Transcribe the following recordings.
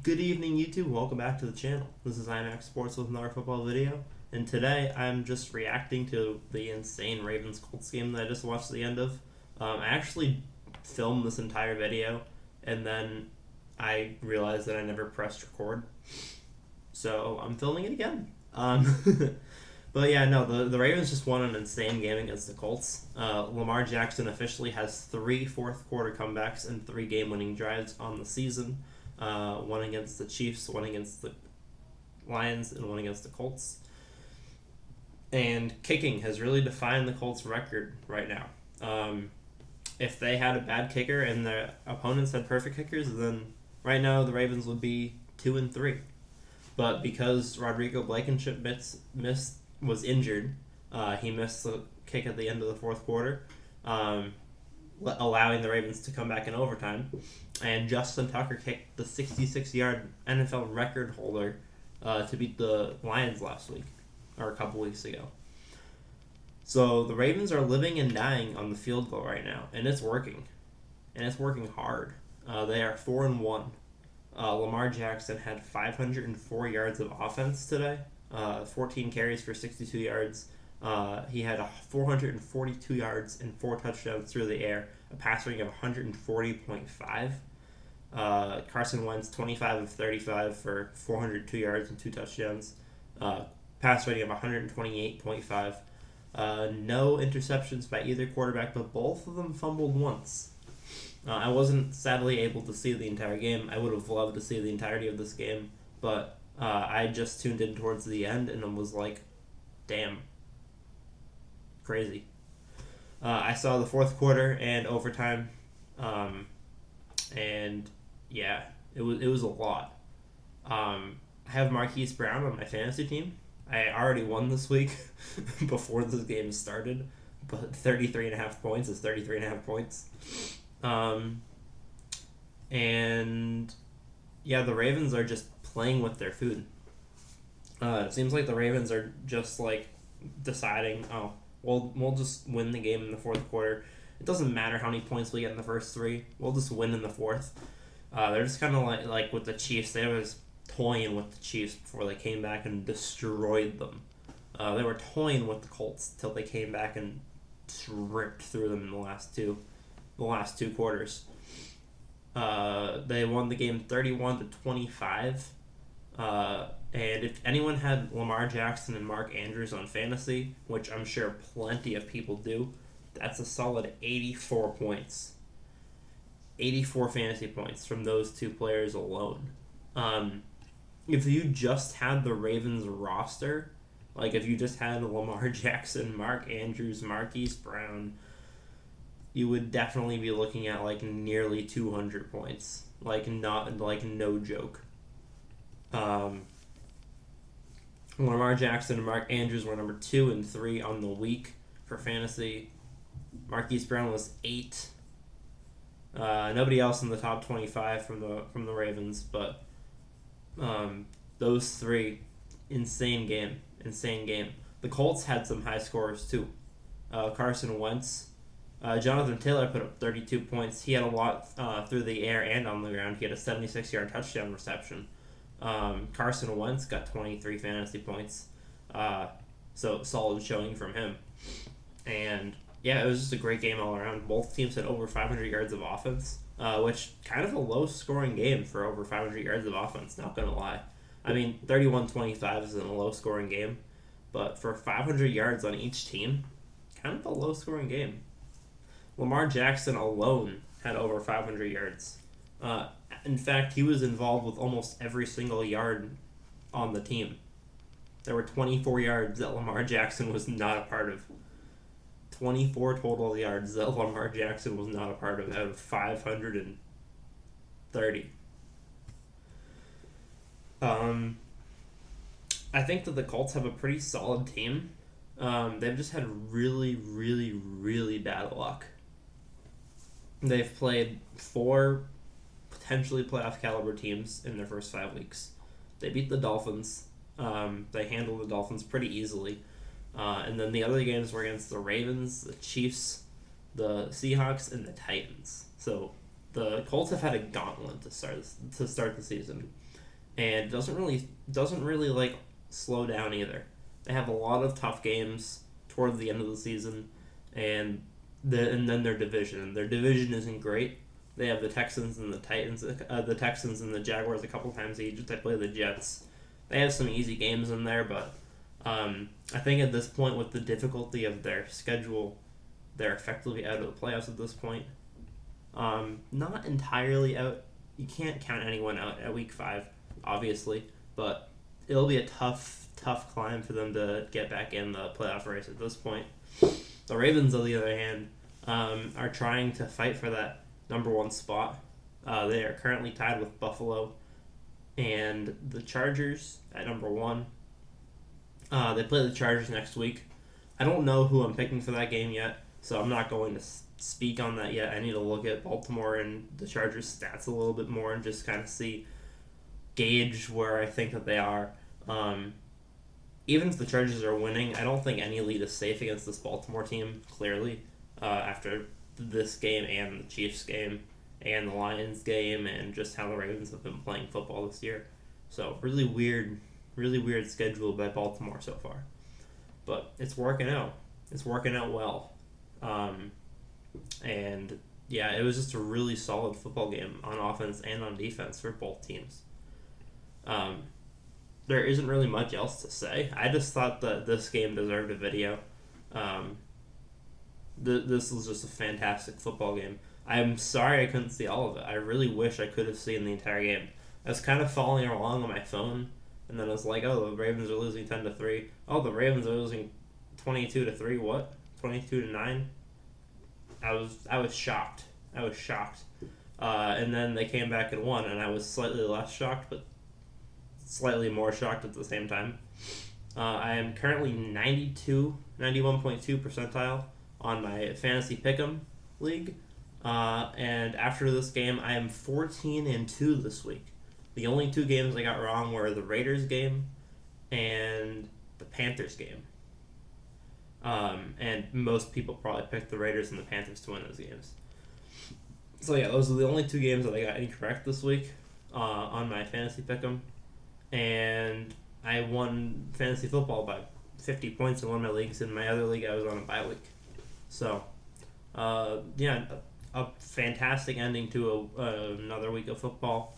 Good evening, YouTube. Welcome back to the channel. This is IMAX Sports with another football video, and today I'm just reacting to the insane Ravens-Colts game that I just watched the end of. I actually filmed this entire video, and then I realized that I never pressed record, so I'm filming it again. But yeah, no, the Ravens just won an insane game against the Colts. Lamar Jackson officially has 3 fourth quarter comebacks and 3 game-winning drives on the season. One against the Chiefs, one against the Lions, and one against the Colts. And kicking has really defined the Colts' record right now. If they had a bad kicker and their opponents had perfect kickers, then right now the Ravens would be 2-3. But because Rodrigo Blankenship was injured, he missed the kick at the end of the fourth quarter, allowing the Ravens to come back in overtime. And Justin Tucker kicked the 66-yard NFL record holder to beat the Lions last week, or a couple weeks ago. So the Ravens are living and dying on the field goal right now, and it's working. And it's working hard. They are 4-1. Lamar Jackson had 504 yards of offense today, 14 carries for 62 yards. He had 442 yards and 4 touchdowns through the air, a pass rating of 140.5. Carson Wentz, 25 of 35 for 402 yards and 2 touchdowns, pass rating of 128.5. No interceptions by either quarterback, but both of them fumbled once. I wasn't sadly able to see the entire game. I would have loved to see the entirety of this game, but I just tuned in towards the end and was like, damn. Crazy. I saw the fourth quarter and overtime, and yeah, it was a lot. I have Marquise Brown on my fantasy team. I already won this week before this game started, but 33.5 points is 33.5 points. And yeah, the Ravens are just playing with their food. It seems like the Ravens are just like deciding, oh, we'll just win the game in the fourth quarter. It doesn't matter how many points we get in the first 3. We'll just win in the fourth. They're just kind of like with the Chiefs. They was toying with the Chiefs before they came back and destroyed them. They were toying with the Colts till they came back and ripped through them in the last two quarters. They won the game 31-25. And if anyone had Lamar Jackson and Mark Andrews on fantasy, which I'm sure plenty of people do, that's a solid 84 points. 84 fantasy points from those 2 players alone. If you just had the Ravens roster, like if you just had Lamar Jackson, Mark Andrews, Marquise Brown, you would definitely be looking at like nearly 200 points. No joke. Lamar Jackson and Mark Andrews were number 2 and 3 on the week for fantasy. Marquise Brown was 8. Nobody else in the top 25 from the Ravens, but those 3, insane game. The Colts had some high scorers too. Carson Wentz, Jonathan Taylor put up 32 points. He had a lot through the air and on the ground. He had a 76-yard touchdown reception. Carson Wentz got 23 fantasy points, so solid showing from him. And yeah, it was just a great game all around. Both teams had over 500 yards of offense, which kind of a low-scoring game for over 500 yards of offense, not going to lie. I mean, 31-25 isn't a low-scoring game, but for 500 yards on each team, kind of a low-scoring game. Lamar Jackson alone had over 500 yards. In fact, he was involved with almost every single yard on the team. There were 24 yards that Lamar Jackson was not a part of. 24 total yards that Lamar Jackson was not a part of out of 530. I think that the Colts have a pretty solid team. They've just had really, really, really bad luck. They've played 4 potentially playoff caliber teams in their first 5 weeks. They beat the Dolphins. They handled the Dolphins pretty easily. And then the other games were against the Ravens, the Chiefs, the Seahawks, and the Titans. So the Colts have had a gauntlet to start the season, and doesn't really like slow down either. They have a lot of tough games toward the end of the season, and and then their division. Their division isn't great. They have the Texans and the Texans and the Jaguars a couple times each. They play the Jets. They have some easy games in there, but I think at this point, with the difficulty of their schedule, they're effectively out of the playoffs at this point. Not entirely out. You can't count anyone out at week 5, obviously, but it'll be a tough climb for them to get back in the playoff race at this point. The Ravens, on the other hand, are trying to fight for that number 1 spot. They are currently tied with Buffalo and the Chargers at number 1. They play the Chargers next week. I don't know who I'm picking for that game yet, so I'm not going to speak on that yet. I need to look at Baltimore and the Chargers stats a little bit more and just kind of gauge where I think that they are. Even if the Chargers are winning, I don't think any lead is safe against this Baltimore team, clearly, after this game and the Chiefs game and the Lions game and just how the Ravens have been playing football this year. So really weird schedule by Baltimore so far. But it's working out. It's working out well. And yeah, it was just a really solid football game on offense and on defense for both teams. There isn't really much else to say. I just thought that this game deserved a video. This was just a fantastic football game. I'm sorry I couldn't see all of it. I really wish I could have seen the entire game. I was kind of following along on my phone, and then I was like, oh, the Ravens are losing 10-3. Oh, the Ravens are losing 22-3. What? 22-9? I was shocked. And then they came back and won, and I was slightly less shocked, but slightly more shocked at the same time. I am currently 91.2 percentile on my fantasy pick'em league, and after this game, I am 14-2 this week. The only 2 games I got wrong were the Raiders game and the Panthers game. And most people probably picked the Raiders and the Panthers to win those games. So yeah, those are the only 2 games that I got incorrect this week on my fantasy pick'em. And I won fantasy football by 50 points in one of my leagues. In my other league, I was on a bye week. So, yeah, a fantastic ending to another week of football.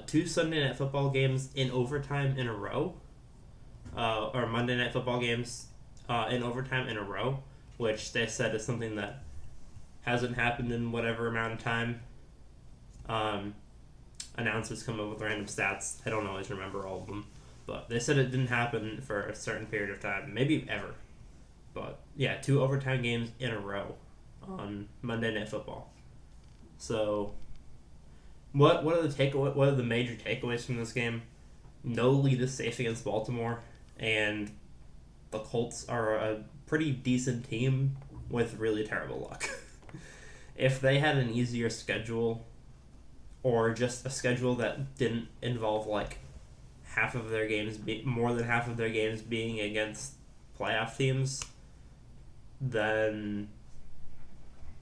2 Sunday Night Football games in overtime in a row. Or Monday Night Football games in overtime in a row, which they said is something that hasn't happened in whatever amount of time. Announcers come up with random stats. I don't always remember all of them, but they said it didn't happen for a certain period of time, maybe ever. But yeah, 2 overtime games in a row on Monday Night Football. So, what are the major takeaways from this game? No lead is safe against Baltimore, and the Colts are a pretty decent team with really terrible luck. If they had an easier schedule, or just a schedule that didn't involve like more than half of their games being against playoff teams, then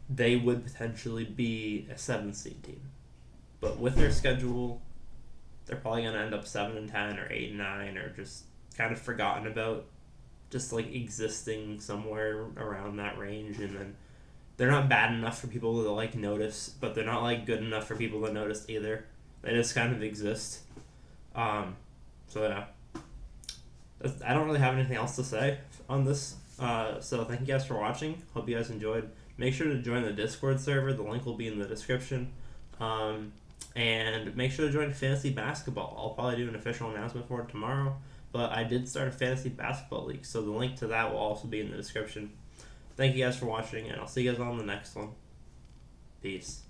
they would potentially be a 7 seed team. But with their schedule, they're probably going to end up 7-10 or 8-9 or just kind of forgotten about, just like existing somewhere around that range. And then they're not bad enough for people to like notice, but they're not like good enough for people to notice either. They just kind of exist. So yeah, I don't really have anything else to say on this. So thank you guys for watching. Hope you guys enjoyed. Make sure to join the Discord server. The link will be in the description. And make sure to join Fantasy Basketball. I'll probably do an official announcement for it tomorrow. But I did start a Fantasy Basketball League, so the link to that will also be in the description. Thank you guys for watching, and I'll see you guys on the next one. Peace.